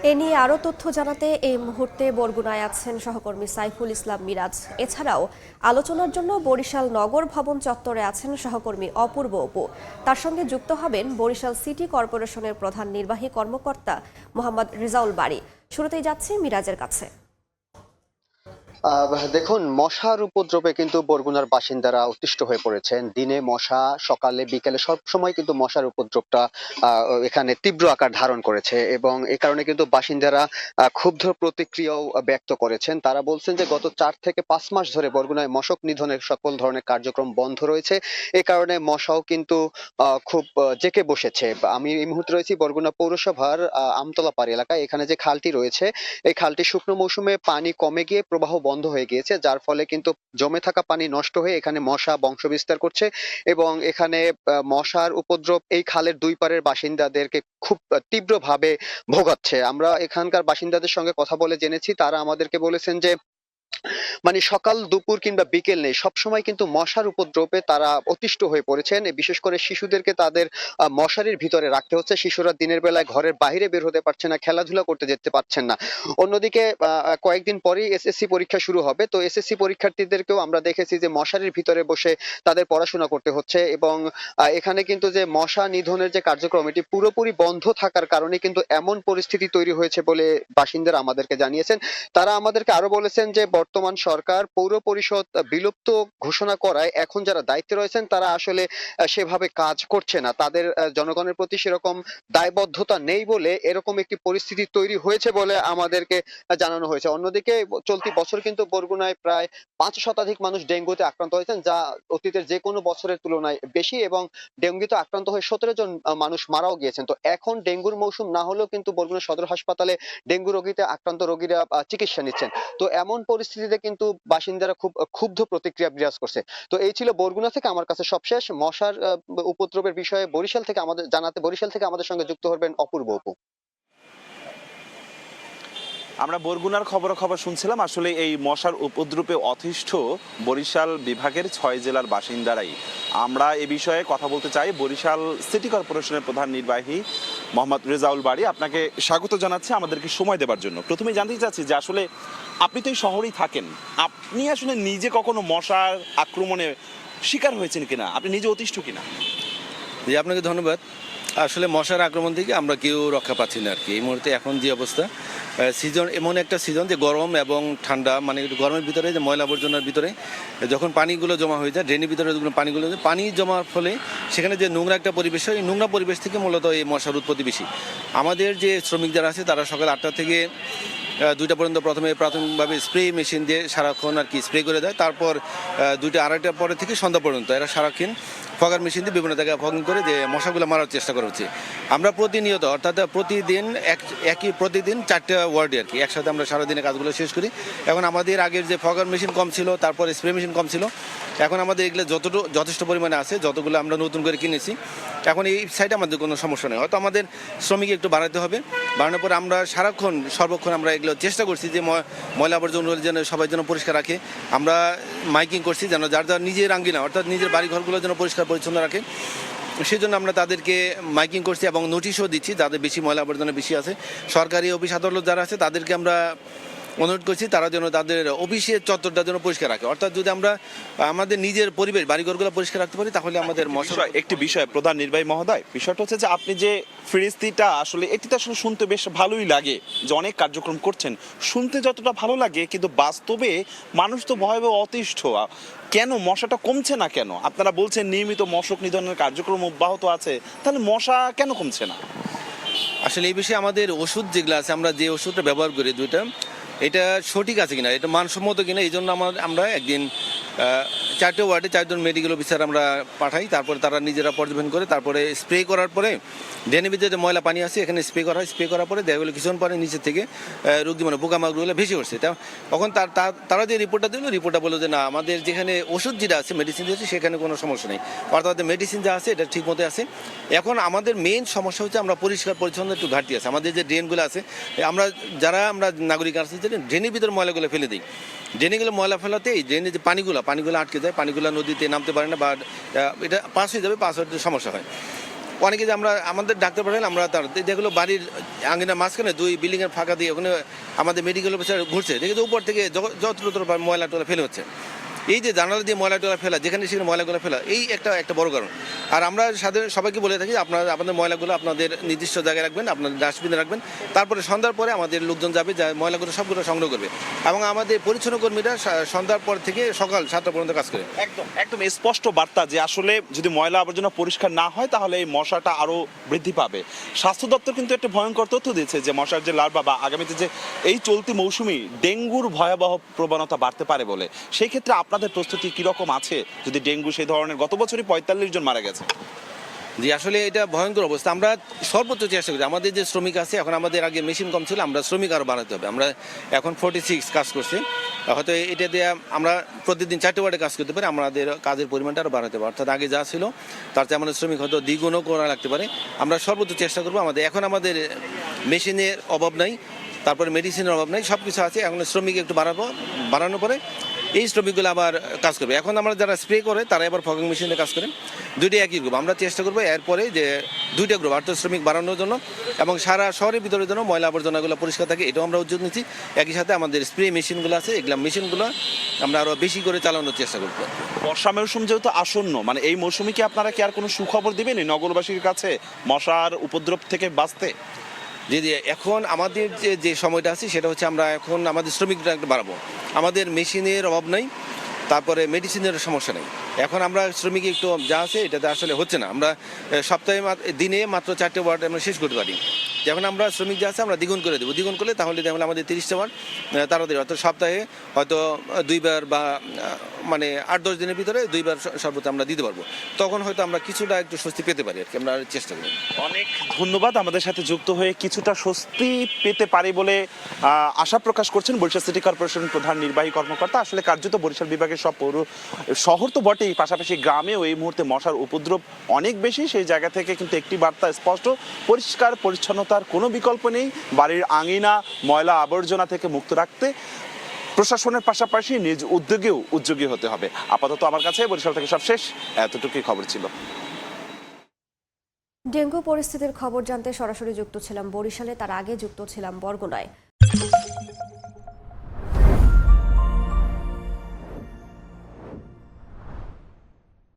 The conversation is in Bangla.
এ নিয়ে আরও তথ্য জানাতে এই মুহূর্তে বরগুনায় আছেন সহকর্মী সাইফুল ইসলাম মিরাজ। এছাড়াও আলোচনার জন্য বরিশাল নগর ভবন চত্বরে আছেন সহকর্মী অপূর্ব অপু। তার সঙ্গে যুক্ত হবেন বরিশাল সিটি কর্পোরেশনের প্রধান নির্বাহী কর্মকর্তা মোহাম্মদ রেজাউল বারী। শুরুতেই যাচ্ছি মিরাজের কাছে। দেখুন, মশার উপদ্রবে কিন্তু বরগুনার বাসিন্দারা অতিষ্ঠ হয়ে পড়েছেন। দিনে মশা, সকালে বিকেলে সব সময় কিন্তু মশার উপদ্রবটা এখানে তীব্র আকার ধারণ করেছে এবং এ কারণে কিন্তু বাসিন্দারা ক্ষুব্ধ প্রতিক্রিয়াও ব্যক্ত করেছেন। তারা বলছেন যে গত 4 থেকে 5 মাস ধরে বরগুনায় মশক নিধনের সকল ধরনের কার্যক্রম বন্ধ রয়েছে। এ কারণে মশাও কিন্তু খুব জেঁকে বসেছে। আমি এই মুহূর্তে রয়েছি বরগুনা পৌরসভার আমতলাপাড় এলাকায়। এখানে যে খালটি রয়েছে, এই খালটি শুকনো মৌসুমে পানি কমে গিয়ে প্রবাহ বন্ধ হয়ে গিয়েছে, যার ফলে কিন্তু জমে থাকা পানি নষ্ট হয়ে এখানে মশা বংশ বিস্তার করছে এবং এখানে মশার উপদ্রব এই খালের দুই পারের বাসিন্দাদেরকে খুব তীব্রভাবে ভোগাচ্ছে। আমরা এখানকার বাসিন্দাদের সঙ্গে কথা বলে জেনেছি, তারা আমাদেরকে বলেছেন যে মানে সকাল দুপুর কিংবা বিকেল নেই, সবসময় কিন্তু মশার উপদ্রবে তারা অতিষ্ঠ হয়ে পড়েছেন। বিশেষ করে শিশুদেরকে তাদের মশারির ভিতরে রাখতে হচ্ছে। শিশুরা দিনের বেলায় ঘরের বাইরে বের হতে পারছে না, খেলাধুলা করতে যেতে পারছেন না। অন্যদিকে কয়েকদিন পরেই এসএসসি পরীক্ষা শুরু হবে, তো এসএসসি পরীক্ষার্থীদেরকেও আমরা দেখেছি যে মশারির ভিতরে বসে তাদের পড়াশোনা করতে হচ্ছে এবং এখানে কিন্তু যে মশা নিধনের যে কার্যক্রম, এটি পুরোপুরি বন্ধ থাকার কারণে কিন্তু এমন পরিস্থিতি তৈরি হয়েছে বলে বাসিন্দারা আমাদেরকে জানিয়েছেন। তারা আমাদেরকে আরো বলেছেন যে বর্তমান সরকার পৌর পরিষদ বিলুপ্ত ঘোষণা করায় এখন যারা দায়িত্বে রয়েছেন তারা আসলে সেভাবে কাজ করছে না, তাদের জনগণের প্রতি সেরকম দায়বদ্ধতা নেই বলে এরকম একটি পরিস্থিতি তৈরি হয়েছে বলে আমাদেরকে জানানো হয়েছে। অন্যদিকে চলতি বছর কিন্তু বরগুনায় প্রায় 5 শতাধিক মানুষ ডেঙ্গুতে আক্রান্ত হয়েছেন, যা অতীতের যে কোনো বছরের তুলনায় বেশি এবং ডেঙ্গুতে আক্রান্ত হয়ে 17 জন মানুষ মারাও গিয়েছেন। তো এখন ডেঙ্গুর মৌসুম না হলেও কিন্তু বরগুনা সদর হাসপাতালে ডেঙ্গু রোগীতে আক্রান্ত রোগীরা চিকিৎসা নিচ্ছেন। তো এমন পরিস্থিতিতে কিন্তু বাসিন্দারা খুব ক্ষুব্ধ প্রতিক্রিয়া বিরাজ করছে। তো এই ছিল বরগুনা থেকে আমার কাছে সবশেষ। মশার উপদ্রবের বিষয়ে বরিশাল থেকে আমাদের সঙ্গে যুক্ত হবেন অপূর্ব অপু। আমরা বরগুনার খবর শুনছিলাম। আসলে এই মশার উপদ্রবে অতিষ্ঠ বরিশাল বিভাগের 6 জেলার বাসিন্দারাই। আমরা এ বিষয়ে কথা বলতে চাই বরিশাল সিটি কর্পোরেশনের প্রধান নির্বাহী মোহাম্মদ রেজাউল বারী। আপনাকে স্বাগত জানাচ্ছি আমাদেরকে সময় দেওয়ার জন্য। প্রথমেই জানতে চাচ্ছি যে আসলে আপনি তো এই শহরেই থাকেন, আপনি আসলে নিজে কখনো মশার আক্রমণে শিকার হয়েছেন কিনা, আপনি নিজে অতিষ্ঠ কিনা? জি, আপনাকে ধন্যবাদ। আসলে মশার আক্রমণ থেকে আমরা কেউ রক্ষা পাচ্ছি না আর কি এই মুহূর্তে। এখন যে অবস্থা, সিজন এমন একটা সিজন যে গরম এবং ঠান্ডা, মানে গরমের ভিতরে যে ময়লা আবর্জনার ভিতরে যখন পানিগুলো জমা হয়ে যায়, ড্রেনের ভিতরে যখন পানি জমার ফলে সেখানে যে নোংরা একটা পরিবেশ হয়, এই নোংরা পরিবেশ থেকে মূলত এই মশার উৎপত্তি বেশি। আমাদের যে শ্রমিক যারা আছে তারা সকাল 8টা থেকে 2টা পর্যন্ত প্রথমে প্রাথমিকভাবে স্প্রে মেশিন দিয়ে সারাক্ষণ আর কি স্প্রে করে দেয়। তারপর 2টা 2:30টার পরে থেকে সন্ধ্যা পর্যন্ত এরা সারাক্ষণ ফগার মেশিন দিয়ে বিভিন্ন জায়গায় ফগিং করে যে মশাগুলো মারার চেষ্টা করা হচ্ছে। আমরা প্রতিনিয়ত অর্থাৎ প্রতিদিন 4টে ওয়ার্ডে আর কি একসাথে আমরা সারাদিনে কাজগুলো শেষ করি। এখন আমাদের আগের যে ফগার মেশিন কম ছিল, তারপর স্প্রে মেশিন কম ছিল, এখন আমাদের এগুলো যথেষ্ট পরিমাণে আছে, যতগুলো আমরা নতুন করে কিনেছি। এখন এই সাইডে আমাদের কোনো সমস্যা নেই। হয়তো আমাদের শ্রমিক একটু বাড়াতে হবে, বাড়ানোর পর আমরা সর্বক্ষণ আমরা এগুলো চেষ্টা করছি যে ময়লা আবর্জনা যেন সবাই যেন পরিষ্কার রাখে। আমরা মাইকিং করছি যেন যার নিজের আঙ্গিনা অর্থাৎ নিজের বাড়ি ঘরগুলো যেন পরিষ্কার পরিচ্ছন্ন রাখে। সেই জন্য আমরা তাদেরকে মাইকিং করছি এবং নোটিশও দিচ্ছি যাদের বেশি ময়লা আবর্জনা বেশি আছে। সরকারি অফিস আদালত যারা আছে তাদেরকে আমরা অনুরোধ করছি তারা যেন তাদের অফিসের চত্বরটা যেন পরিষ্কার রাখে। অর্থাৎ যদি আমরা আমাদের নিজের পরিবেশ বাড়িঘরগুলো পরিষ্কার রাখতে পারি তাহলে আমাদের একটি বিষয় প্রধান নির্বাহী মহোদয়, বিষয়টা হচ্ছে যে আপনি যে ফিরিস্তিটা আসলে এটিতে আসলে শুনতে বেশ ভালোই লাগে যে অনেক কার্যক্রম করছেন, শুনতে যতটা ভালো লাগে কিন্তু বাস্তবে মানুষ তো ভয়াবহ অতিষ্ঠ। কেন মশাটা কমছে না কেন? আপনারা বলছেন নিয়মিত মশক নিধনের কার্যক্রম অব্যাহত আছে, তাহলে মশা কেন কমছে না? আসলে এই বিষয়ে আমাদের ওষুধ যেগুলো আছে, আমরা যে ওষুধটা ব্যবহার করি দুইটা, এটা সঠিক আছে কিনা, এটা মানসম্মত কিনা, এই জন্য আমরা একদিন 4টে ওয়ার্ডে 4 জন মেডিকেল অফিসার আমরা পাঠাই। তারপরে তারা নিজেরা পর্যবেক্ষণ করে তারপরে স্প্রে করার পরে ড্রেনের ভিতরে যে ময়লা পানি আছে এখানে স্প্রে করা হয়। স্প্রে করার পরে দেখা গেলো কিছুক্ষণ পরে নিচের থেকে রোগী মানে পোকামাকড়গুলো ভেসে উঠছে। তখন তারা যে রিপোর্টটা দিল, রিপোর্টটা বললো যে না, আমাদের যেখানে ওষুধ যেটা আছে, মেডিসিন যেটা সেখানে কোনো সমস্যা নেই, অর্থাৎ মেডিসিন যা আছে এটা ঠিক মতো আছে। এখন আমাদের মেইন সমস্যা হচ্ছে আমরা পরিষ্কার পরিচ্ছন্ন একটু ঘাটতি আছে। আমাদের যে ড্রেনগুলো আছে, আমরা নাগরিক আছে ড্রেনের ভিতরে ময়লাগুলো ফেলে দিই। ড্রেনেগুলো ময়লা ফেলাতে এই ড্রেনের যে পানিগুলো আটকে যায়, পানিগুলো নদীতে নামতে পারে না বা এটা পাস হয়ে যাবে, পাস হতে সমস্যা হয়। অনেকে যে আমরা আমাদের ডাক্তার পাঠালে আমরা তার যেগুলো বাড়ির আঙিনার মাঝখানে 2 বিল্ডিংয়ের ফাঁকা দিয়ে ওখানে আমাদের মেডিকেল অফিসার ঘুরছে দেখে তো উপর থেকে যত্র ময়লা টলা ফেলে হচ্ছে। এই যে জানালা দিয়ে ময়লা টলা ফেলা, যেখানে সেখানে ময়লাগুলো ফেলা, এই একটা বড় কারণ। আর আমরা সবাইকে বলে থাকি আপনাদের ময়লাগুলো আপনাদের নির্দিষ্ট জায়গায় রাখবেন, আপনাদের ডাস্টবিনে রাখবেন। তারপরে সন্ধ্যার পরে আমাদের লোকজন যাবে, যা ময়লাগুলো সবগুলো সংগ্রহ করবে। এবং আমাদের পরিচ্ছন্ন কর্মীরা সন্ধ্যার পর থেকে সকাল 7টা পর্যন্ত কাজ করে। একদম স্পষ্ট বার্তা যে আসলে যদি ময়লা আবর্জনা পরিষ্কার না হয় তাহলে এই মশাটা আরো বৃদ্ধি পাবে। স্বাস্থ্য দপ্তর কিন্তু একটা ভয়ঙ্কর তথ্য দিয়েছে যে মশার যে লার্ভা বা আগামীতে যে এই চলতি মৌসুমে ডেঙ্গুর ভয়াবহ প্রবণতা বাড়তে পারে বলে, সেই ক্ষেত্রে আপনাদের প্রস্তুতি কিরকম আছে যদি ডেঙ্গু সেই ধরনের? গত বছরই 45 জন মারা গেছে। জি, আসলে এটা ভয়ঙ্কর অবস্থা। আমরা সর্বোচ্চ চেষ্টা করি, আমাদের যে শ্রমিক আছে এখন, আমাদের আগে মেশিন কম ছিল, আমরা শ্রমিক আরও বাড়াতে হবে। আমরা এখন 46 কাজ করছি, হয়তো এটা দিয়ে আমরা প্রতিদিন 4টে ওয়ার্ডে কাজ করতে পারি, আমাদের কাজের পরিমাণটা আরও বাড়াতে পারি। অর্থাৎ আগে যা ছিল তার চেয়ে আমাদের শ্রমিক হয়তো দ্বিগুণও করা লাগতে পারে। আমরা সর্বোচ্চ চেষ্টা করবো। আমাদের মেশিনের অভাব নাই, তারপরে মেডিসিনের অভাব নাই, সব কিছু আছে। এখন শ্রমিক একটু বাড়ানোর পরে এই শ্রমিকগুলো আবার কাজ করবে। এখন আমরা যারা স্প্রে করে তারা এবার ফগিং মেশিনে কাজ করে, দুইটাই একই গ্রুপ। আমরা চেষ্টা করবো এরপরে যে 2টা গ্রুপ অর্থাৎ শ্রমিক বাড়ানোর জন্য এবং সারা শহরের ভিতরের জন্য ময়লা আবর্জনাগুলো পরিষ্কার থাকে, এটাও আমরা উদ্যোগ নিচ্ছি। একই সাথে আমাদের স্প্রে মেশিনগুলো আছে, এগুলো মেশিনগুলো আমরা আরও বেশি করে চালানোর চেষ্টা করবো। বর্ষা মৌসুম যেহেতু আসন্ন, মানে এই মৌসুমে কি আপনারা কি আর কোনো সুখবর দিবেন এই নগরবাসীর কাছে মশার উপদ্রব থেকে বাঁচতে? যদি এখন আমাদের যে সময়টা আছে সেটা হচ্ছে আমরা এখন আমাদের শ্রমিকরা একটু বাড়াবো। আমাদের মেশিনের অভাব নাই, তারপরে মেডিসিনের সমস্যা নেই। এখন আমরা শ্রমিক একটু যা আছে এটাতে আসলে হচ্ছে না। আমরা সপ্তাহে দিনে মাত্র 4টে ওয়ার্ড আমরা শেষ করতে পারি। যখন আমরা শ্রমিক যা আছে আমরা দ্বিগুণ করে দেবো, দ্বিগুণ করলে তাহলে দেখলে আমাদের 30টা ওয়ার্ড তাড়াতাড়ি, অর্থাৎ সপ্তাহে হয়তো 2বার বা মানে 8-10 দিনের ভিতরে 2বার সর্বোচ্চ আমরা দিতে পারবো। তখন হয়তো আমরা কিছুটা একটু স্বস্তি পেতে পারি আর কি, আমরা চেষ্টা করি। অনেক ধন্যবাদ আমাদের সাথে যুক্ত হয়ে কিছুটা স্বস্তি পেতে পারি বলে আশা প্রকাশ করছেন বরিশাল সিটি কর্পোরেশন প্রধান নির্বাহী কর্মকর্তা। আসলে কার্যত বরিশাল বিভাগের সব পৌর শহর তো বটেই, পাশাপাশি গ্রামেও এই মুহূর্তে মশার উপদ্রব অনেক বেশি। সেই জায়গা থেকে কিন্তু একটি বার্তা স্পষ্ট, পরিষ্কার পরিচ্ছন্নতার কোনো বিকল্প নেই। বাড়ির আঙিনা ময়লা আবর্জনা থেকে মুক্ত রাখতে প্রশাসনের পাশাপাশি নিজ উদ্যোগেও উদ্যোগী হতে হবে। আপাতত আমার কাছে বরিশাল থেকে সব শেষ, এতটুকুই খবর ছিল। ডেঙ্গু পরিস্থিতির খবর জানতে সরাসরি যুক্ত ছিলাম বরিশালে, তার আগে যুক্ত ছিলাম বরগুনায়।